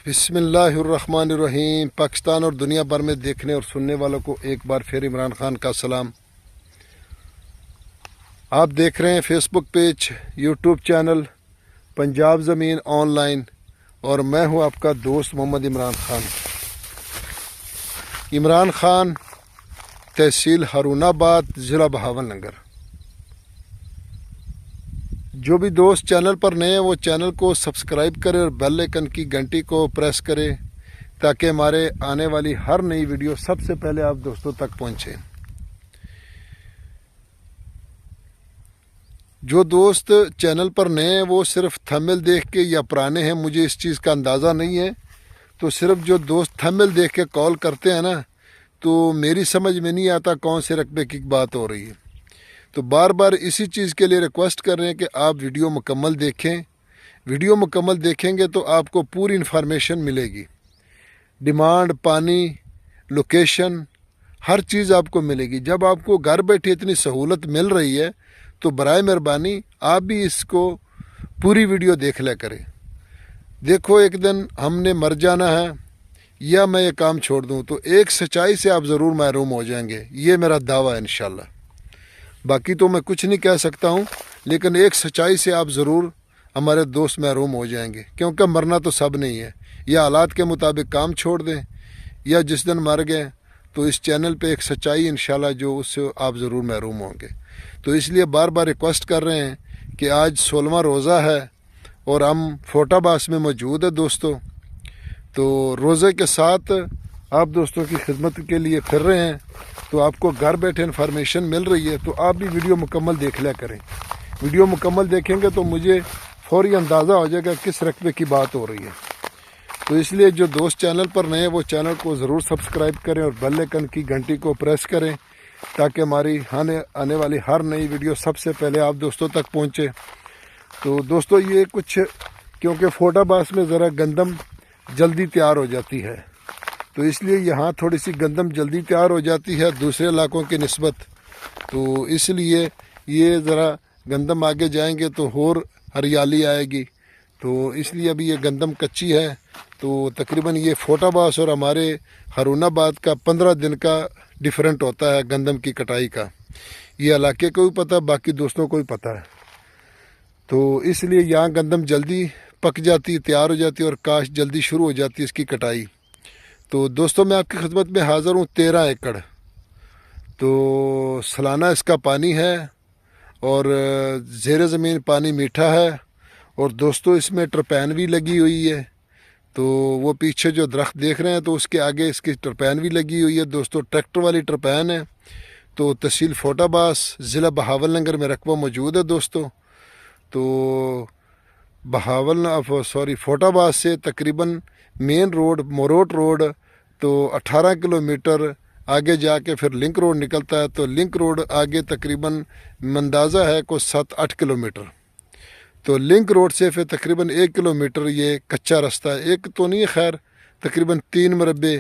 بسم اللہ الرحمن الرحیم۔ پاکستان اور دنیا بھر میں دیکھنے اور سننے والوں کو ایک بار پھر عمران خان کا سلام۔ آپ دیکھ رہے ہیں فیس بک پیج، یوٹیوب چینل پنجاب زمین آن لائن، اور میں ہوں آپ کا دوست محمد عمران خان۔ عمران خان، تحصیل ہارون آباد، ضلع بہاول نگر۔ جو بھی دوست چینل پر نئے ہیں وہ چینل کو سبسکرائب کرے اور بیل آئکن کی گھنٹی کو پریس کرے تاکہ ہمارے آنے والی ہر نئی ویڈیو سب سے پہلے آپ دوستوں تک پہنچے۔ جو دوست چینل پر نئے ہیں وہ صرف تھمبنیل دیکھ کے یا پرانے ہیں، مجھے اس چیز کا اندازہ نہیں ہے، تو صرف جو دوست تھمبنیل دیکھ کے کال کرتے ہیں نا، تو میری سمجھ میں نہیں آتا کون سے رقبے کی بات ہو رہی ہے۔ تو بار بار اسی چیز کے لیے ریکویسٹ کر رہے ہیں کہ آپ ویڈیو مکمل دیکھیں۔ ویڈیو مکمل دیکھیں گے تو آپ کو پوری انفارمیشن ملے گی، ڈیمانڈ، پانی، لوکیشن، ہر چیز آپ کو ملے گی۔ جب آپ کو گھر بیٹھے اتنی سہولت مل رہی ہے تو برائے مہربانی آپ بھی اس کو پوری ویڈیو دیکھ لیا کریں۔ دیکھو، ایک دن ہم نے مر جانا ہے یا میں یہ کام چھوڑ دوں تو ایک سچائی سے آپ ضرور محروم ہو جائیں گے، یہ میرا دعویٰ ہے انشاءاللہ۔ باقی تو میں کچھ نہیں کہہ سکتا ہوں، لیکن ایک سچائی سے آپ ضرور ہمارے دوست محروم ہو جائیں گے، کیونکہ مرنا تو سب نہیں ہے۔ یا حالات کے مطابق کام چھوڑ دیں یا جس دن مر گئے تو اس چینل پہ ایک سچائی انشاءاللہ جو اس سے آپ ضرور محروم ہوں گے۔ تو اس لیے بار بار ریکویسٹ کر رہے ہیں کہ آج 16واں روزہ ہے اور ہم فوٹا باس میں موجود ہے دوستوں، تو روزے کے ساتھ آپ دوستوں کی خدمت کے لیے پھر رہے ہیں، تو آپ کو گھر بیٹھے انفارمیشن مل رہی ہے، تو آپ بھی ویڈیو مکمل دیکھ لیا کریں۔ ویڈیو مکمل دیکھیں گے تو مجھے فوری اندازہ ہو جائے گا کس رقبے کی بات ہو رہی ہے۔ تو اس لیے جو دوست چینل پر نئے وہ چینل کو ضرور سبسکرائب کریں اور بیل آئکن کی گھنٹی کو پریس کریں تاکہ ہماری آنے والی ہر نئی ویڈیو سب سے پہلے آپ دوستوں تک پہنچے۔ تو دوستوں، یہ کچھ کیونکہ فوٹا باس میں ذرا گندم جلدی تیار ہو جاتی ہے، تو اس لیے یہاں تھوڑی سی گندم جلدی تیار ہو جاتی ہے دوسرے علاقوں کی نسبت، تو اس لیے یہ ذرا گندم آگے جائیں گے تو اور ہریالی آئے گی، تو اس لیے ابھی یہ گندم کچی ہے۔ تو تقریباً یہ فوٹا باس اور ہمارے ہارون آباد کا 15 دن کا ڈیفرنٹ ہوتا ہے گندم کی کٹائی کا، یہ علاقے کو بھی پتہ، باقی دوستوں کو بھی پتہ ہے۔ تو اس لیے یہاں گندم جلدی پک جاتی، تیار ہو جاتی، اور کاشت جلدی شروع ہو جاتی ہے اس کی کٹائی۔ تو دوستوں، میں آپ کی خدمت میں حاضر ہوں 13 ایکڑ، تو سالانہ اس کا پانی ہے اور زیر زمین پانی میٹھا ہے، اور دوستوں اس میں ٹرپین بھی لگی ہوئی ہے، تو وہ پیچھے جو درخت دیکھ رہے ہیں تو اس کے آگے اس کی ٹرپین بھی لگی ہوئی ہے دوستوں، ٹریکٹر والی ٹرپین ہے۔ تو تحصیل فوٹا باس، ضلع بہاول نگر میں رقبہ موجود ہے دوستوں۔ تو فوٹا باس سے تقریباً مین روڈ موروٹ روڈ تو 18 کلومیٹر آگے جا کے پھر لنک روڈ نکلتا ہے، تو لنک روڈ آگے تقریباً اندازہ ہے کو 7-8 کلومیٹر، تو لنک روڈ سے پھر تقریباً 1 کلومیٹر یہ کچا راستہ ہے، ایک تو نہیں خیر، تقریباً 3 مربع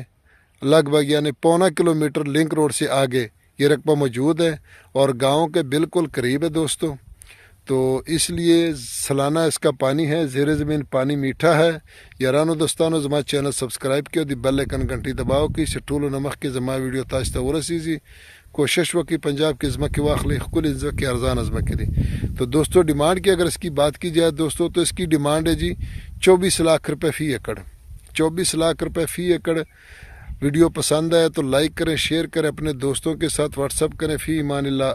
لگ بھگ، یعنی پونا کلومیٹر لنک روڈ سے آگے یہ رقبہ موجود ہے اور گاؤں کے بالکل قریب ہے دوستوں۔ تو اس لیے سالانہ اس کا پانی ہے، زیر زمین پانی میٹھا ہے۔ یارانو دوستانو، زما چینل سبسکرائب کیا دی بیل آئکن گھنٹی دباؤ کی سٹول و نمک کی زما ویڈیو تاج تا ورسیزی کوشش وکی پنجاب کی زما کی واخلی خکل ازما کی ارزان ازما کی دی۔ تو دوستو، ڈیمانڈ کی اگر اس کی بات کی جائے دوستو تو اس کی ڈیمانڈ ہے 24 لاکھ روپے فی ایکڑ، 24 لاکھ روپے فی ایکڑ۔ ویڈیو پسند آئے تو لائک کریں، شیئر کریں، اپنے دوستوں کے ساتھ واٹس اپ کریں۔ فی امان اللہ۔